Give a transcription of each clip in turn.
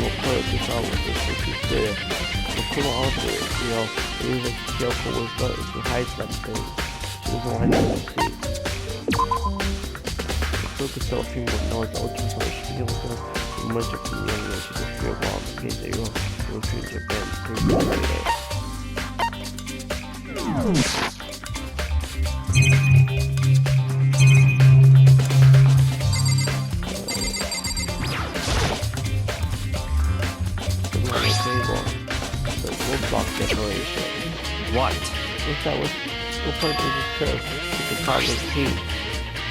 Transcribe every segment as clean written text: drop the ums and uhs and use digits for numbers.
we'll close this out with this, which is good. We'll pull on to it, you know, it means that she careful with what she hides something. She doesn't want anyone to see. The focus of a few more noise, the ultimate so she feels good. The much of the young man, she just feels well, in case they will treat your band, block decoration. What? What's that? What purpose is this curve? It's a cosmic key.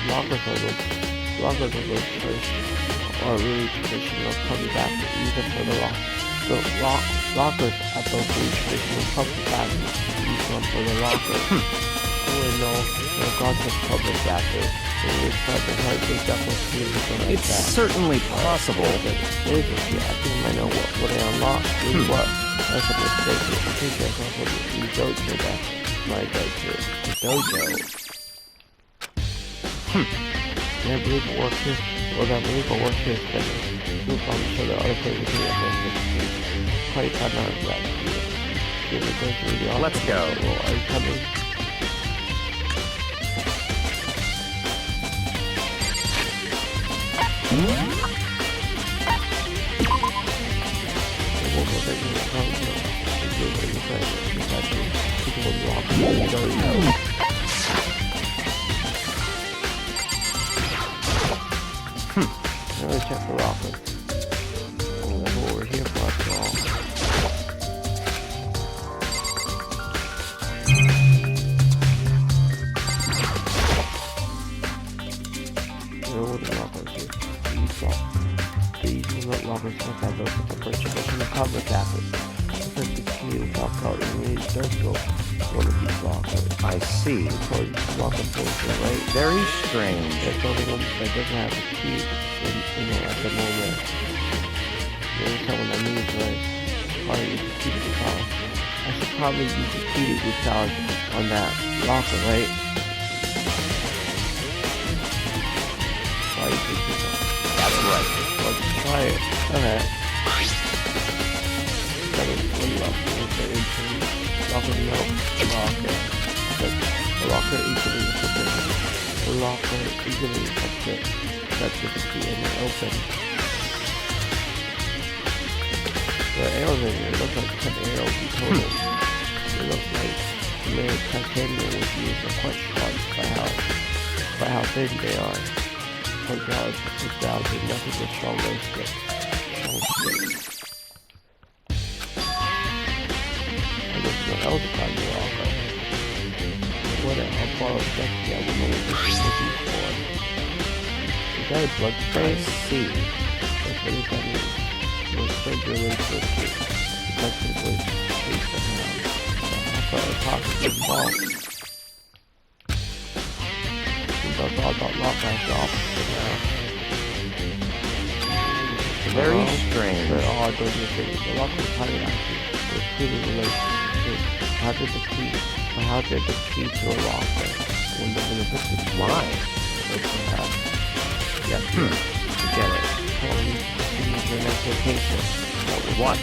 Lockers are those first are really traditional public baths used for the lockers at those really traditional public baths used for the lockers. I wouldn't know the concept of public baths. It's certainly possible. Yeah, I think I might know what they unlock. What? That's a mistake. I think that's also the dojo that might go to the dojo. Yeah, I believe it works here. Well, I believe it works here. We'll probably show the other thing we can get this week. Quite hard not to that. Give it goes really awesome. Let's go. Well, are you coming? Now we check the rocket. Oh, that's what we're here for after all. What the rockets here? These will not lockers must have those with the first tradition of public baths. Because the key is locked out and really does go one of these lockers. I see. Because locker points are right. Very strange. That's the only one that doesn't have a key in there at the moment. You understand what that means, right? Probably use the key to the power. I should probably use the key to the power on that locker, right? That's right. Let's try it. Okay. Locker no. Locker. The locker easily is open. The locker easily is open. That's the key and it open. The arrows in here look like 10 arrows in total. It looks like the main titanium was used are quite strong by how thin they are. $1,000, nothing but strong stick. I guess what else got you off of? What I'll borrow Dexy, I don't know what this is looking for. Is that a blood spray? I see. That's what that means. You'll spread your limbs to it too. That's the way it's the hand. I thought it was possible involved. That's all about lockouts off now. Very strange. They're all doing the thing. The locker is highly active. It's clearly related to how did the key to a locker when the victim lies? Yes, you get it. Use your medication. What?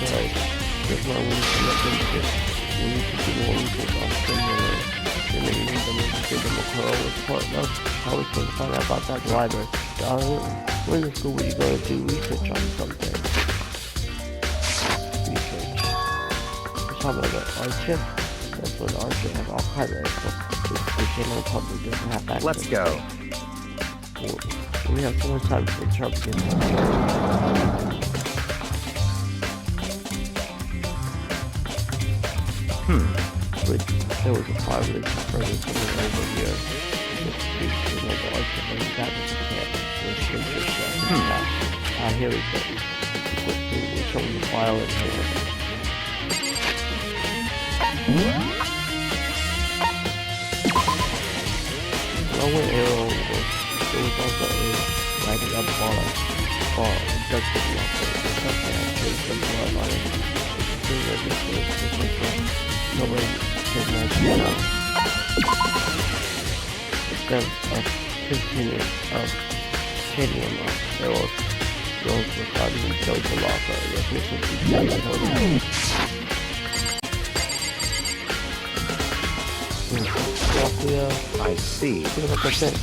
There's no need to look into this. We need to do more research on stimulus. They may need them to give them a call report. No, how we can find out about that in the library. When in school were you going to do research on something? Research. We're talking about art chip. That's what art chip have all kinds of info. The general public doesn't have access. Let's go. We have so much time to trouble getting But there was a fire which further coming over here. The art chip and that was the camp. Here we go. We're showing the file in here. One arrow there was also a lighting up bar. That's the block. Something I changed the blood on it. It's a thing that this nobody can imagine now. Instead of continuing of titanium arrows. Those were thought he killed the locker. The official security I see. Look at that.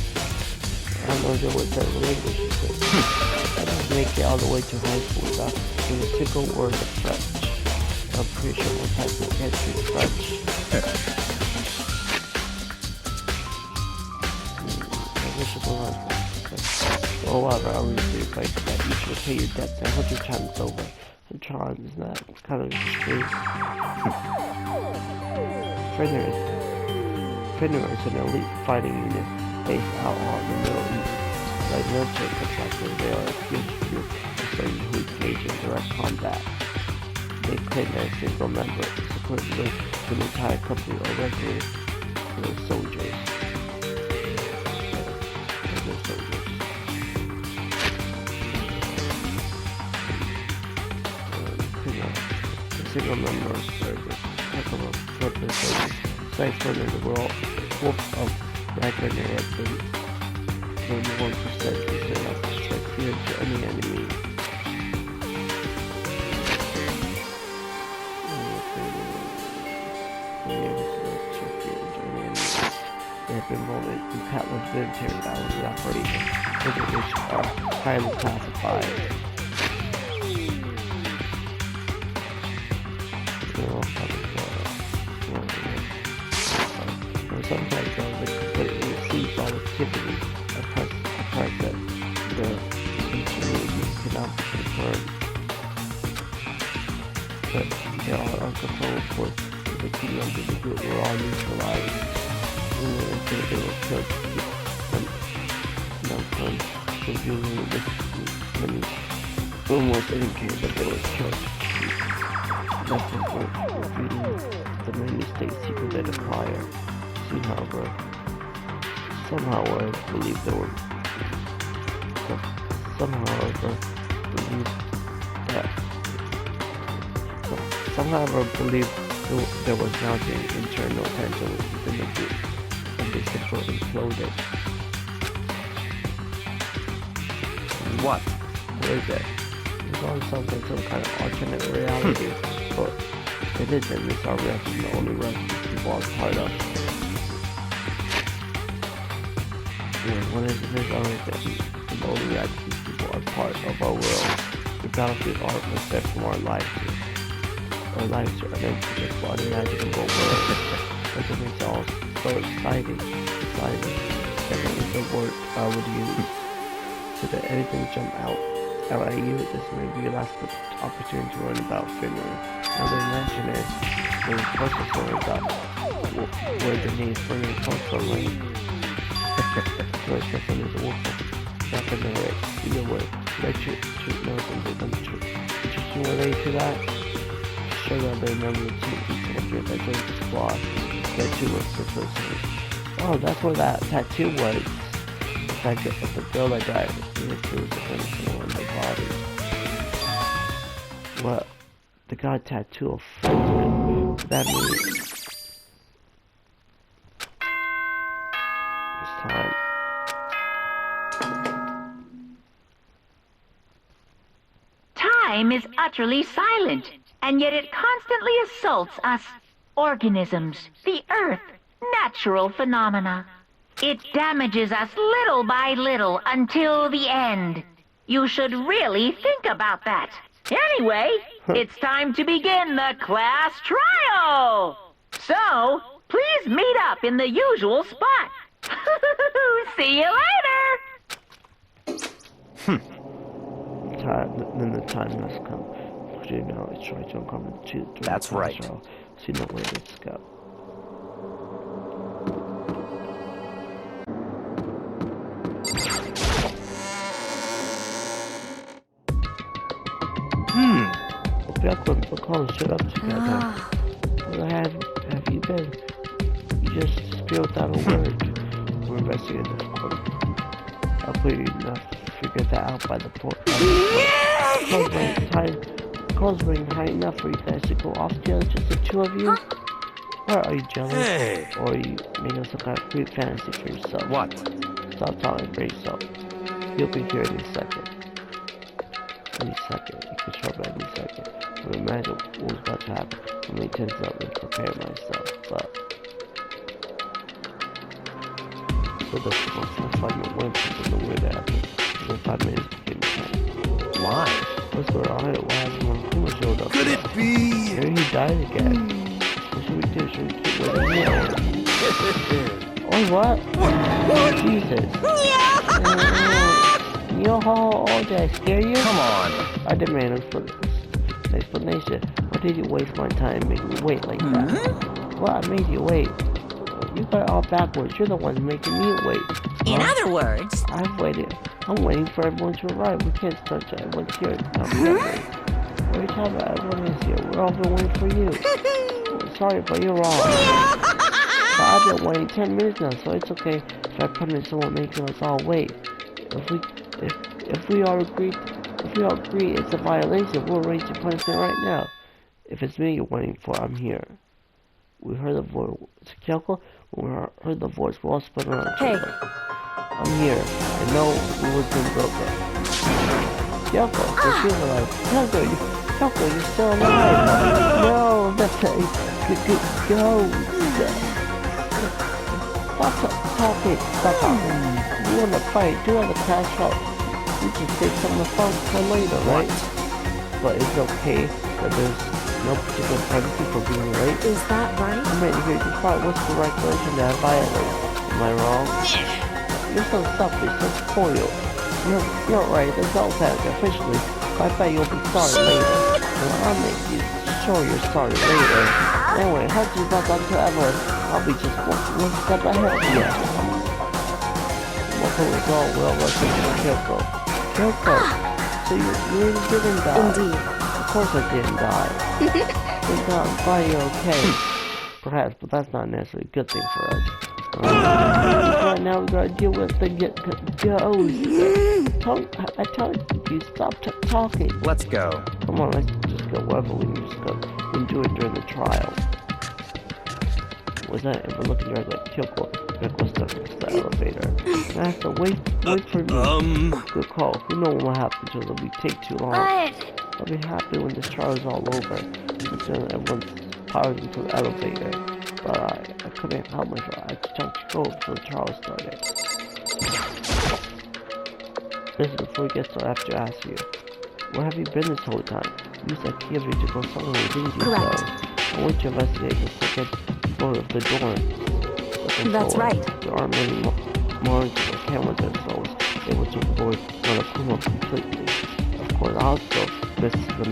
I don't know what that language is. I didn't make it all the way to high school without a single word of French. I'm pretty sure what type of entry is French. I wish it was. Oh wow, I always do like that. You should pay your debts 100 times over. And Tron is not kind of extreme. Finner is an elite fighting unit based out on the Middle East. Like military contractors, they are a huge group of soldiers who engage in direct combat. They claim that a single member is equivalent to an entire company or regular soldiers. A single member of service, safe for the world, wolf of Ragnar has been 1% percent of strike fear to any enemy. They have been involved in countless military battles and operations, most of which are highly classified. Sometimes they completely cease all activity oppress that the ingenuity cannot be confirmed. But they are uncontrolled for the key of the group were all neutralized. Until they were killed from reviewing with many almost indicated that they were killed. Nothing but reviewing the many state secret that acquire. However, somehow I believe there were there was mounting internal tension within the group, and they simply imploded. What? What is it? It's on something, some kind of alternate reality, but it isn't. It's our reality, the only reality people are part of. What is this only thing? The only reality people are part of our world. The battlefield are a step from our lives. Our lives are an unpredictable, unimaginable world. That's what makes it all so exciting. That is the word I would use. So that anything jump out at you, this may be your last opportunity to learn about Finland. Now they mention it, there's a first story about where the name Finland comes from. Like Stefan is a wolf back in the way. Either way, lecture knows something interesting related to that. Show that they remember the two soldiers that joined the squad. That two was the person. Oh, that's where that tattoo was. The fact that the girl that died, it was the finishing on the body. What? The guy tattoo of Finland. That means time. Time is utterly silent, and yet it constantly assaults us. Organisms, the earth, natural phenomena. It damages us little by little until the end. You should really think about that. Anyway, it's time to begin the class trial. So, please meet up in the usual spot. See you later! Then the time must come. You know, it's right to uncover the truth. That's right. See no way to go. We're calling shit up together. Where have you been? You just spilled out a word. We're investigating this court. Hopefully enough to figure that out by the port. Call's ring high enough for you guys to go off together, just the two of you? Or are you jealous? Hey. Or are you making some kind of great fantasy for yourself? What? Stop talking for yourself. You'll be here in a second. any second. You could show up any second. But imagine what was about to happen. I made 10 up and prepare myself. But so the first 5 minutes went to the weird happened. And then 5 minutes became 10. Why? What's going on? Why hasn't Monokuma showed up? Could it be? Maybe he died again. What should we do? Should we keep waiting here? Oh, what? What? Jesus. Yo, oh, did I scare you? Come on. I demand an explanation. Why did you waste my time and make me wait like that? Well, I made you wait. You got it all backwards. You're the one making me wait. In other words, I've waited. I'm waiting for everyone to arrive. We can't start till everyone's here. Now, what are you talking about? Everyone is here. We're all been waiting for you. Sorry, but you're wrong. But I've been waiting 10 minutes now, so it's okay if I punish someone making us all wait. If we all agree it's a violation, we'll arrange the punishment right now. If it's me you're waiting for, I'm here. We heard the voice. Kyoko, when we heard the voice, we all spun around. Hey. I'm here. I know we was been broken. Kyoko, she's alive. Kyoko, you're still alive. No, that's a ghost. Stop talking. You wanna fight, do all the cash out. You can save some of the fun for later, right? But it's okay that there's no particular penalty for being late. is that right? I made you here to fight. What's the regulation that I violate? Am I wrong? You're so selfish, so spoiled. You're right, there's no penalty officially. But I bet you'll be sorry later. And I'll make you sure you're sorry later. Anyway, how'd you not until ever? I'll be just one step ahead of you. What can we go? We'll rush into Kyoko. Kyoko! So you really didn't die? Indeed. Of course I didn't die. I'm glad you're okay. Perhaps, but that's not necessarily a good thing for us. Right now we gotta deal with the ghost. I told you, stop talking. Let's go. Come on, let's just go wherever we can just go. We can do it during the trial. Was that? And we're looking directly at Kyoko. Kyoko stuck next to the elevator. And I have to wait for me. Good call. Who knows what will happen till it'll take too long. I'll be happy when this trial is all over. Until everyone's powered into the elevator. But I couldn't help myself. I had to talk to go before the trial started. Listen, before we get started, I have to ask you. Where have you been this whole time? You used that key of you to go somewhere, didn't you? Correct. So, I went to investigate the second floor of the dorm. That's right. There aren't many monitors or cameras there, so I was able to avoid Monokuma completely. Of course, I also missed the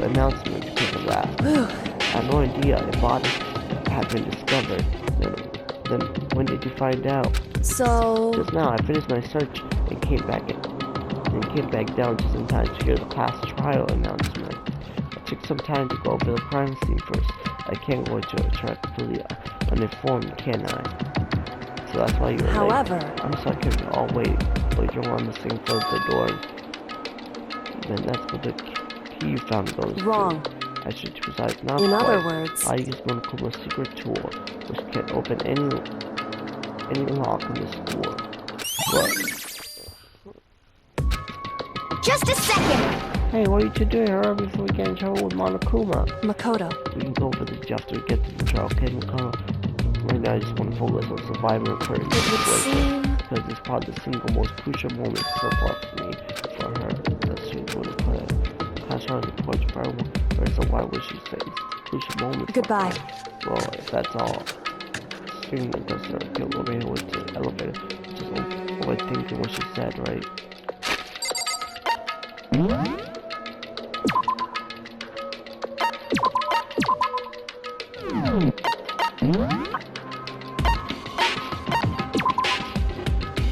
announcement because of that. I had no idea a body had been discovered. Then when did you find out? So... Just now, I finished my search and came back down just in time to hear the past trial announcement. I took some time to go over the crime scene first. I can't go into a trial completely uninformed, can I? So that's why you're However... late. I'm sorry, can we all wait, but you're on the same floor of the door. Then that's what the key you found goes Wrong. to. Actually, to precise, not In quite. other words... I use Monokuma's secret tool, which can open any lock in this door. What? Just a second! Hey, what are you two doing? Hurry before we get in trouble with Monokuma. Makoto. We can go over this after we get to the trial, okay, Makoto? Right now, I just want to focus on surviving the current situation. Because it's probably the single most crucial moment so far for me, for her, that she would have put it. Cash on the porch for her, or so why would she say it's a crucial moment? Goodbye. Well, if that's all, streaming the ghost of Kyoko over here with the elevator, just overthinking what she said, right?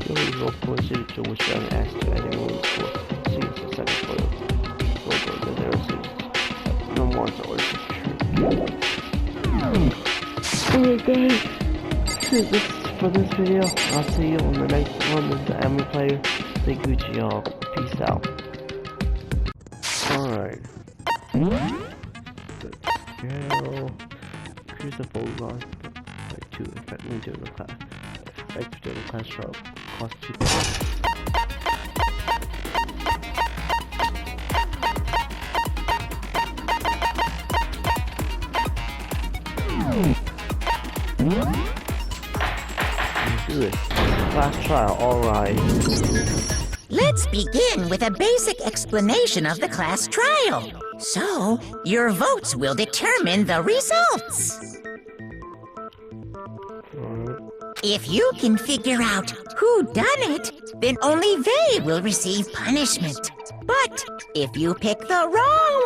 There was no coincidence to which I asked you. I didn't really score. See, it's the second photo. Then there was no more to order. Okay, this for this video. I'll see you on the next one. This is the Anime Player. Say Gucci, y'all. Peace out. Alright. Scale. Here's the photos. Like 2 effectively during the class. Effective during the class trial. Cost 2. Do this. Last trial, alright. Let's begin with a basic explanation of the class trial. So, your votes will determine the results. If you can figure out who done it, then only they will receive punishment. But if you pick the wrong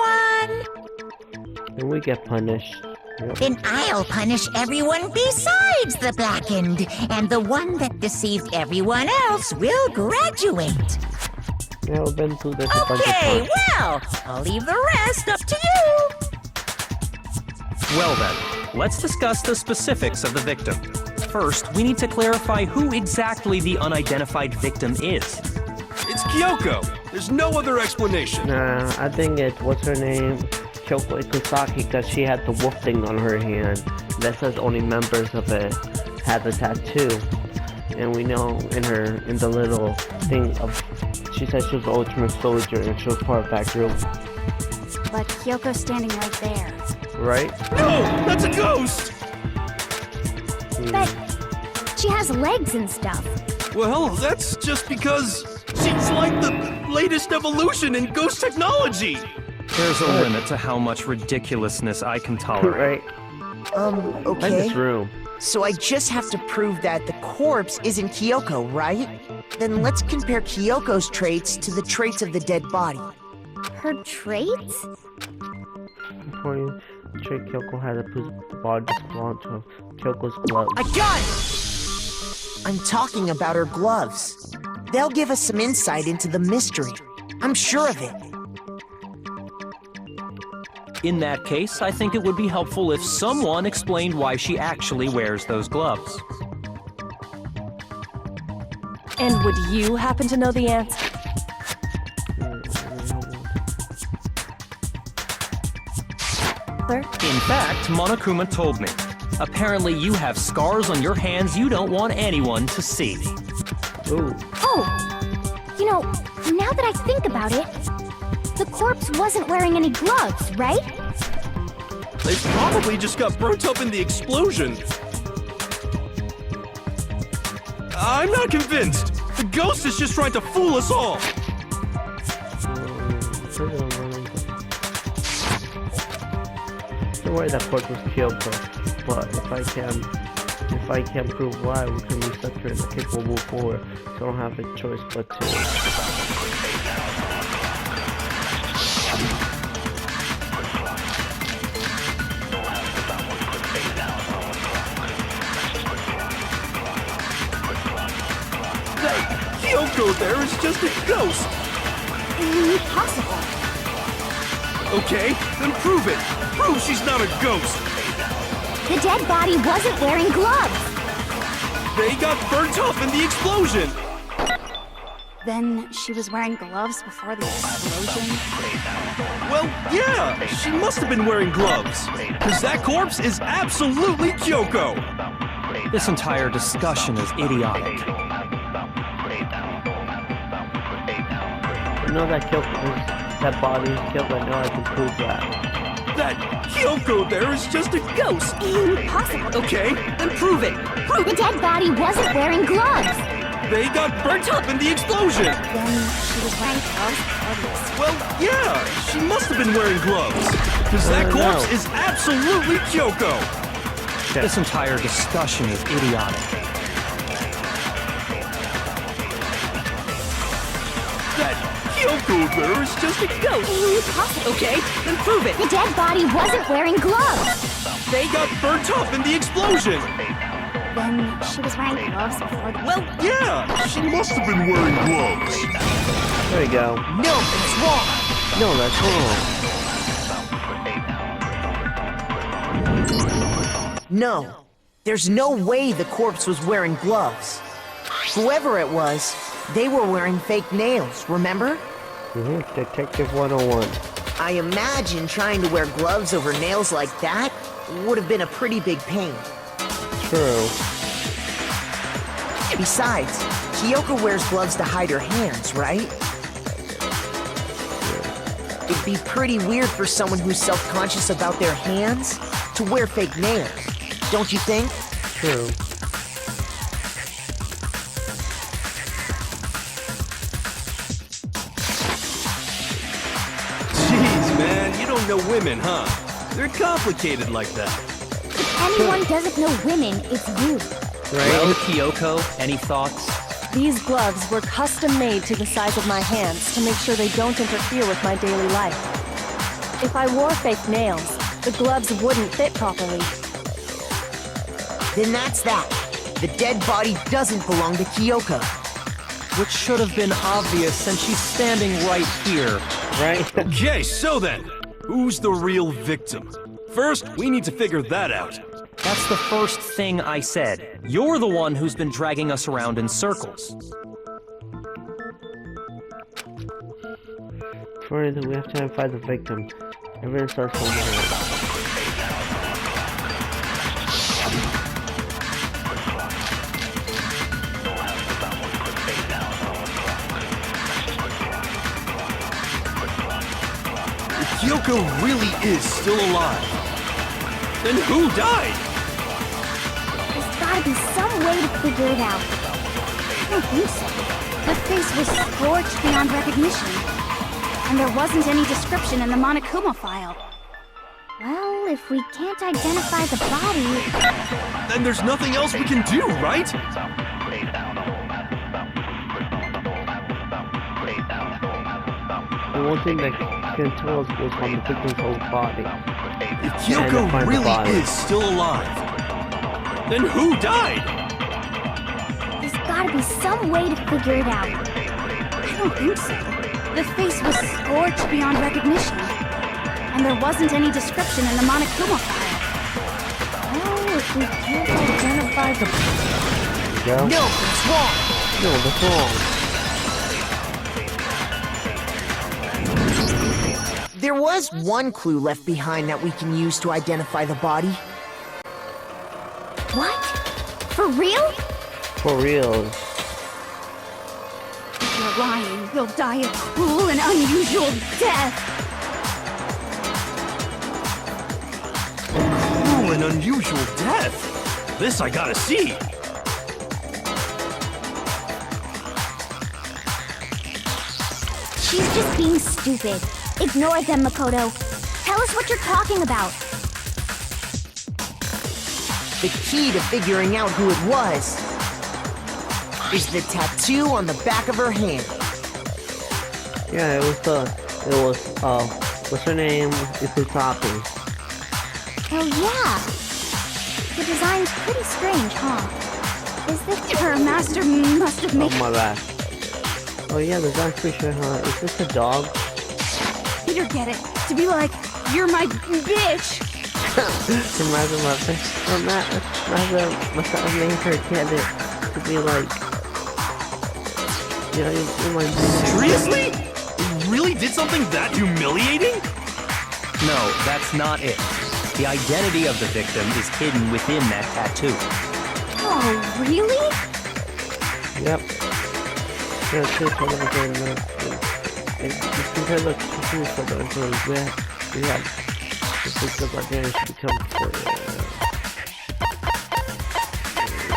one, Then we get punished. Yep. then I'll punish everyone besides the blackened, and the one that deceived everyone else will graduate. Yeah, we've been through this a bunch of Okay, times. well, I'll leave the rest up to you. Well then, let's discuss the specifics of the victim. First, we need to clarify who exactly the unidentified victim is. It's Kyoko. There's no other explanation. Nah, I think it's, what's her name? Kyoko Ikusaki, because she had the wolf thing on her hand. That says only members of it had the tattoo. And we know in the little thing of, she said she was the ultimate soldier and she was part of that group. But Kyoko's standing right there. Right? No, that's a ghost. But she has legs and stuff. Well, that's just because she's like the latest evolution in ghost technology. There's a limit to how much ridiculousness I can tolerate. Right? Like Okay. this room. So I just have to prove that the corpse isn't Kyoko, right? Then let's compare Kyoko's traits to the traits of the dead body. Her traits? According to Trick, Kyoko had a the body just belonged to Kyoko's glove. I got it! I'm talking about her gloves. They'll give us some insight into the mystery. I'm sure of it. In that case, I think it would be helpful if someone explained why she actually wears those gloves. And would you happen to know the answer? In fact, Monokuma told me. Apparently you have scars on your hands you don't want anyone to see. Ooh. Oh! You know, now that I think about it, the corpse wasn't wearing any gloves, right? They probably just got burnt up in the explosion. I'm not convinced. The ghost is just trying to fool us all. The way that corpse was Kyoko, but if I can prove why, we can reset her and the kick will move forward. So I don't have a choice but to. That Kyoko there is just a ghost. Impossible. Okay, then prove it. Prove she's not a ghost. The dead body wasn't wearing gloves. They got burnt up in the explosion. Then she was wearing gloves before the explosion? Well, yeah, she must have been wearing gloves. Because that corpse is absolutely Kyoko. This entire discussion is idiotic. I know that that body is Kyoko. I know I can prove that. That Kyoko there is just a ghost. Impossible. Okay, then prove it. The dead body wasn't wearing gloves. They got burnt up in the explosion. Then she was wearing gloves before the explosion. Well, yeah, she must have been wearing gloves. Because that corpse is absolutely Kyoko. This entire discussion is idiotic. That Kyoko there is just a ghost. Impossible. Okay, then prove it. The dead body wasn't wearing gloves. They got burnt up in the explosion. Then she was wearing gloves before the... Well, yeah, she must have been wearing gloves. There you go. No, it's wrong. No, that's wrong. No, there's no way the corpse was wearing gloves. Whoever it was, they were wearing fake nails, remember? Detective 101. I imagine trying to wear gloves over nails like that would have been a pretty big pain. True. Besides, Kyoko wears gloves to hide her hands, right? It'd be pretty weird for someone who's self-conscious about their hands to wear fake nails, don't you think? True. Jeez, man, you don't know women, huh? They're complicated like that. If anyone doesn't know women, it's you. Well, Kyoko, any thoughts? These gloves were custom made to the size of my hands to make sure they don't interfere with my daily life. If I wore fake nails, the gloves wouldn't fit properly. Then that's that. The dead body doesn't belong to Kyoko. Which should have been obvious since she's standing right here. Right? Okay, so then, who's the real victim? First, we need to figure that out. That's the first thing I said. You're the one who's been dragging us around in circles. For it, we have to identify the victim. Everyone starts from here. If Kyoko really is still alive, then who died? There's gotta be some way to figure it out. I don't think so. The face was scorched beyond recognition. And there wasn't any description in the Monokuma file. Well, if we can't identify the body... Then there's nothing else we can do, right? The one thing that can tell us was from the victim's whole body. If Kyoko find the really body. is still alive, then who died? There's gotta be some way to figure it out. I don't think so. The face was scorched beyond recognition. And there wasn't any description in the Monokuma file. Well, if we can't identify the... Go. No, it's wrong. No, that's wrong. There was one clue left behind that we can use to identify the body. What? For real? For real. If you're lying, you'll die a cruel and unusual death. Oh, an unusual death. This I gotta see. She's just being stupid. Ignore them, Makoto. Tell us what you're talking about. The key to figuring out who it was is the tattoo on the back of her hand. Yeah, what's her name? Ikusapi. Oh yeah. The design's pretty strange, huh? Is this her master must have Oh made... my bad. Oh yeah, the dog's pretty sure, huh? Is this a dog? Peter get it. To be like, you're my bitch. Imagine my made her kid to be like, you know, you're my bitch. Seriously? You really did something that humiliating? No, that's not it. The identity of the victim is hidden within that tattoo. Oh, really? Yep. Yeah, it's just one of the it's because of two for the we have the system of identity to become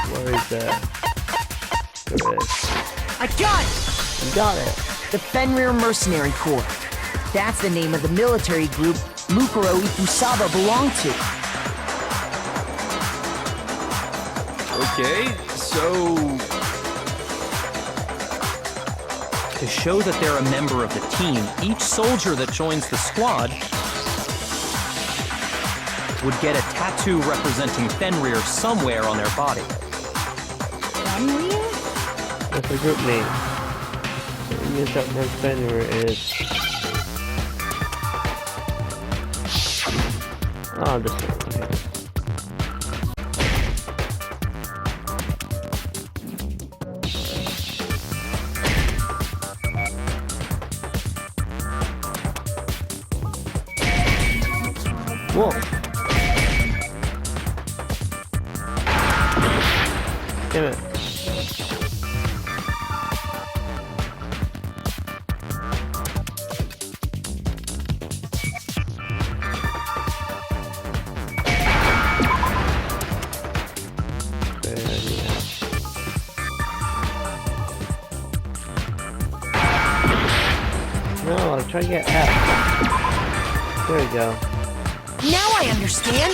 where is that? There it is. I got it! You got it. The Fenrir Mercenary Corps. That's the name of the military group Mukuro Ikusaba belonged to. Okay, so... To show that they're a member of the team, each soldier that joins the squad would get a tattoo representing Fenrir somewhere on their body. Fenrir? That's the group name. It means that word Fenrir is... Oh, this one. Okay. Whoa. Damn it. try to get F. There we go. Now I understand.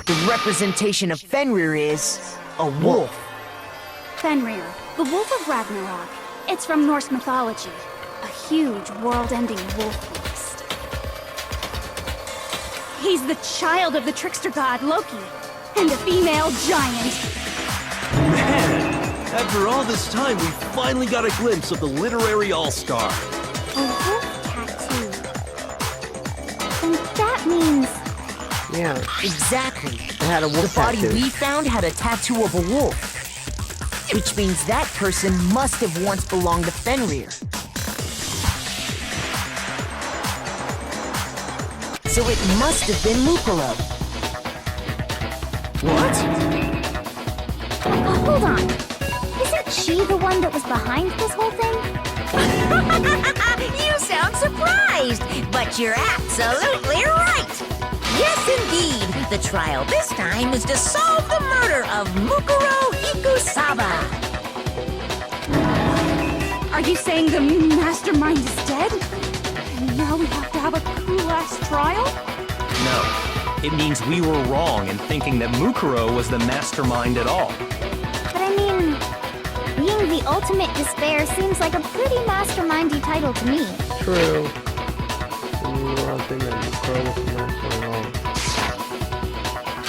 The representation of Fenrir is a wolf. Fenrir, the Wolf of Ragnarok. It's from Norse mythology. A huge, world-ending wolf beast. He's the child of the trickster god Loki, and a female giant. Man, after all this time, we finally got a glimpse of the literary all-star. A wolf tattoo. And that means... Yeah, Exactly. it had a The wolf body tattoo. we found had a tattoo of a wolf. Which means that person must have once belonged to Fenrir. So it must have been Mukuro. What? Hold on. Isn't she the one that was behind this whole thing? You sound surprised, but you're absolutely right. Yes, indeed. The trial this time is to solve the murder of Mukuro Ikusaba. Are you saying the mastermind is dead? And now we have to have a cool-ass trial? No. It means we were wrong in thinking that Mukuro was the mastermind at all. But I mean, being the ultimate despair seems like a pretty mastermindy title to me. True. And you were all thinking that Crow was the master of all.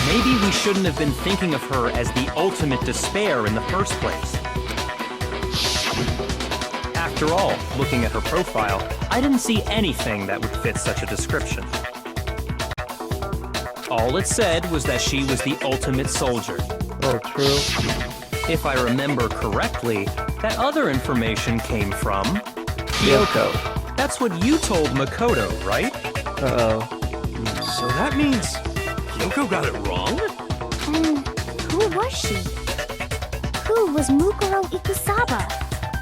Maybe we shouldn't have been thinking of her as the ultimate despair in the first place. After all, looking at her profile, I didn't see anything that would fit such a description. All it said was that she was the ultimate soldier. Oh, true. If I remember correctly, that other information came from Kyoko. That's what you told Makoto, right? Uh-oh. So that means Kyoko got it wrong? And who was she? Who was Mukuro Ikusaba?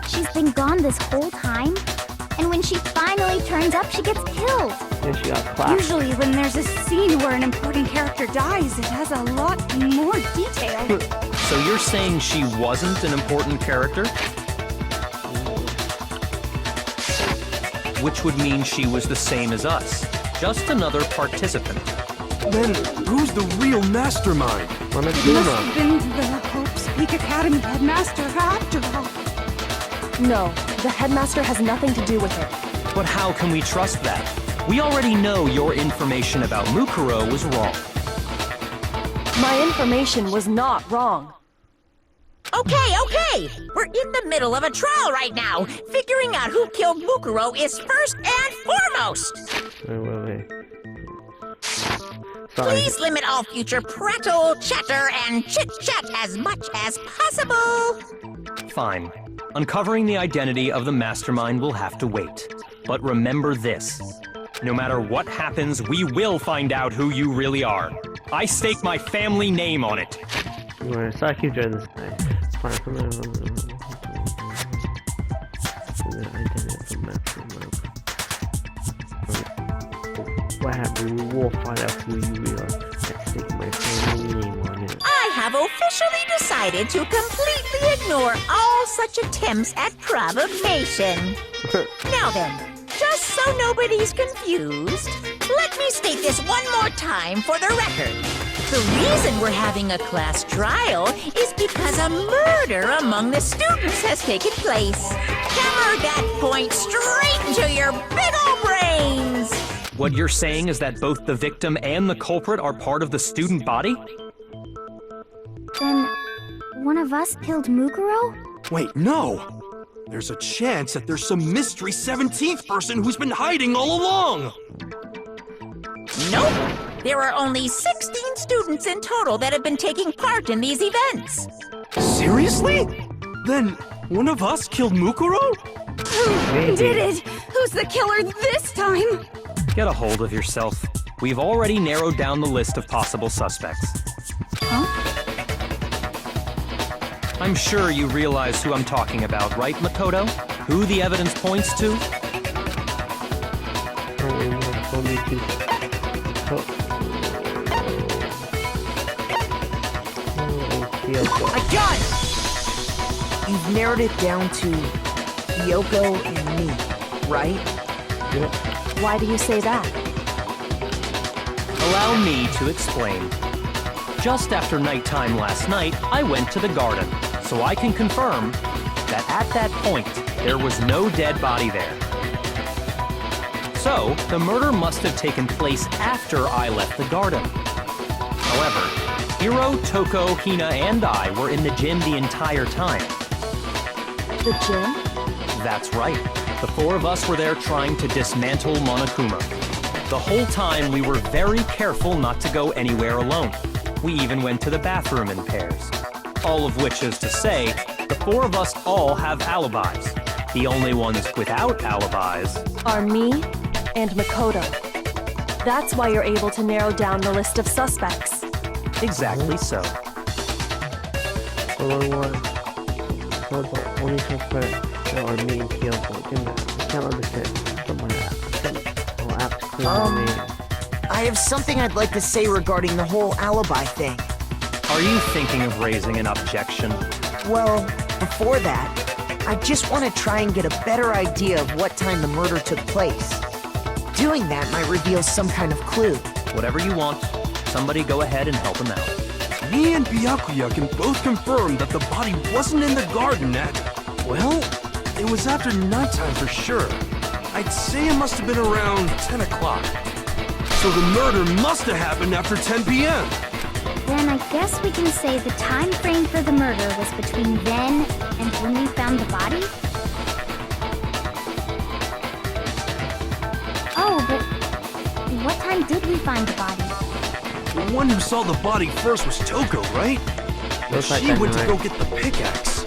She's been gone this whole time? And when she finally turns up, she gets killed. And she got clapped. Usually when there's a scene where an important character dies, it has a lot more detail. So you're saying she wasn't an important character? Which would mean she was the same as us, just another participant. Then who's the real mastermind? It must Monokuma. have been the Hope's Peak Academy headmaster after all. No, the headmaster has nothing to do with it. But how can we trust that? We already know your information about Mukuro was wrong. My information was not wrong. Okay. We're in the middle of a trial right now. Figuring out who killed Mukuro is first and foremost. Wait. Sorry. Please limit all future prattle, chatter, and chit-chat as much as possible. Fine. Uncovering the identity of the mastermind will have to wait. But remember this. No matter what happens, we will find out who you really are. I stake my family name on it. So I keep doing this thing. It's fine. What happened? We will find out who you really are. I stick my family name on it. I have officially decided to completely ignore all such attempts at provocation. Now then, just so nobody's confused, let me state this one more time for the record. The reason we're having a class trial is because a murder among the students has taken place. Hammer that point straight into your big ol' brains! What you're saying is that both the victim and the culprit are part of the student body? Then, one of us killed Mukuro? Wait, no! There's a chance that there's some mystery 17th person who's been hiding all along! Nope! There are only 16 students in total that have been taking part in these events. Seriously? Then one of us killed Mukuro? Who did it? Who's the killer this time? Get a hold of yourself. We've already narrowed down the list of possible suspects. Huh? I'm sure you realize who I'm talking about, right, Makoto? Who the evidence points to? I got it! you've narrowed it down to Kyoko and me, right? Yep. Why do you say that? Allow me to explain. Just after nighttime last night, I went to the garden, so I can confirm that at that point, there was no dead body there. So, the murder must have taken place after I left the garden. However, Hiro, Toko, Hina, and I were in the gym the entire time. The gym? That's right. The four of us were there trying to dismantle Monokuma. The whole time, we were very careful not to go anywhere alone. We even went to the bathroom in pairs. All of which is to say, the four of us all have alibis. The only ones without alibis Are me and Makoto. That's why you're able to narrow down the list of suspects. exactly so. So the only suspect that are me and Kyoko. I can't understand. I have something I'd like to say regarding the whole alibi thing. Are you thinking of raising an objection? Well, before that, I just want to try and get a better idea of what time the murder took place. Doing that might reveal some kind of clue. Whatever you want. Somebody go ahead and help him out. Me and Byakuya can both confirm that the body wasn't in the garden at... Well, it was after nighttime for sure. I'd say it must have been around 10 o'clock. So the murder must have happened after 10 p.m. Then I guess we can say the time frame for the murder was between then and when we found the body? Oh, but what time did we find the body? The one who saw the body first was Toko, right? Looks like She that went to night. go get the pickaxe.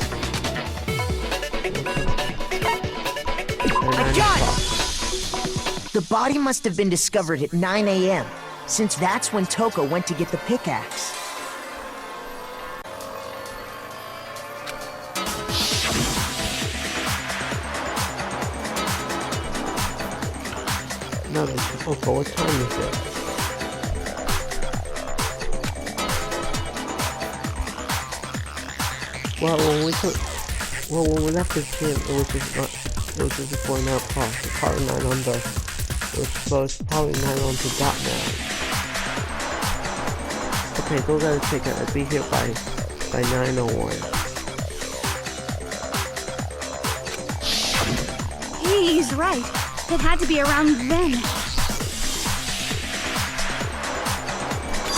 I got it! The body must have been discovered at 9 a.m., since that's when Toko went to get the pickaxe. No, okay, what time is it? Well, when we left the gym, it was just before 9 o'clock. The car 9 under. It was supposed probably 9 on to dot now. Okay, go get a ticket. I'll be here by 9:01. He's right. It had to be around then.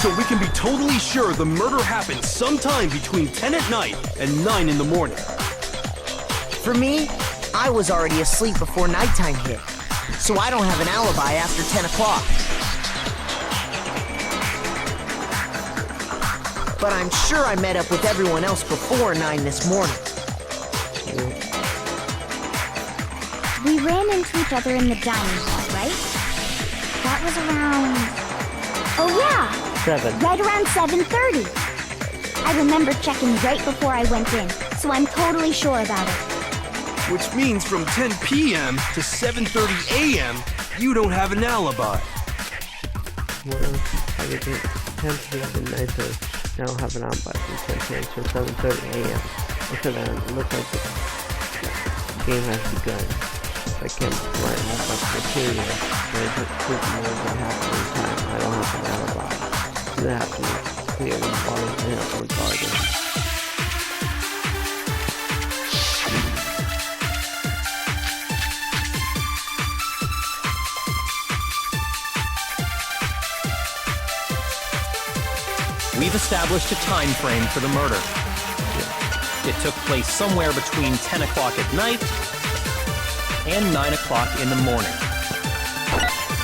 So we can be totally sure the murder happened sometime between 10 at night and 9 in the morning. For me, I was already asleep before nighttime hit, so I don't have an alibi after 10 o'clock. But I'm sure I met up with everyone else before 9 this morning. We ran into each other in the dining hall, right? That was around... Oh yeah! 7. Right around 7:30. I remember checking right before I went in, so I'm totally sure about it. Which means from 10 p.m. to 7:30 a.m., you don't have an alibi. Well, I would think 10 p.m. and 9:30. I don't have an alibi from 10 p.m. to 7:30 a.m. So then it looks like the game has begun. I can't write off my criteria, but I just prove more than half of the time I don't have an alibi. So they have to clear the body and up the garden. We've established a time frame for the murder. It took place somewhere between 10 o'clock at night and 9 o'clock in the morning.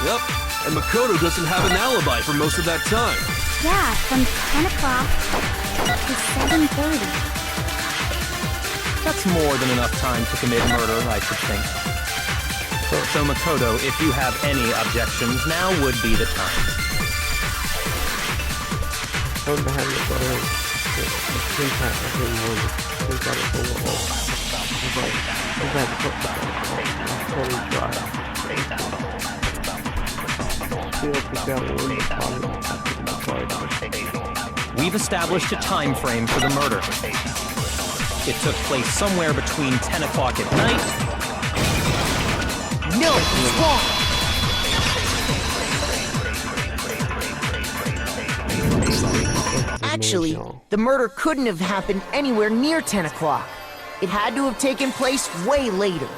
Yep, and Makoto doesn't have an alibi for most of that time. Yeah, from 10 o'clock to 7:30. That's more than enough time to commit murder, I should think. So Makoto, if you have any objections, now would be the time. Don't have to go in. Every morning. We got it overall. We got to put totally dry. We've established a time frame for the murder. It took place somewhere between 10 o'clock at night. No, it's wrong. Actually, the murder couldn't have happened anywhere near 10 o'clock. It had to have taken place way later.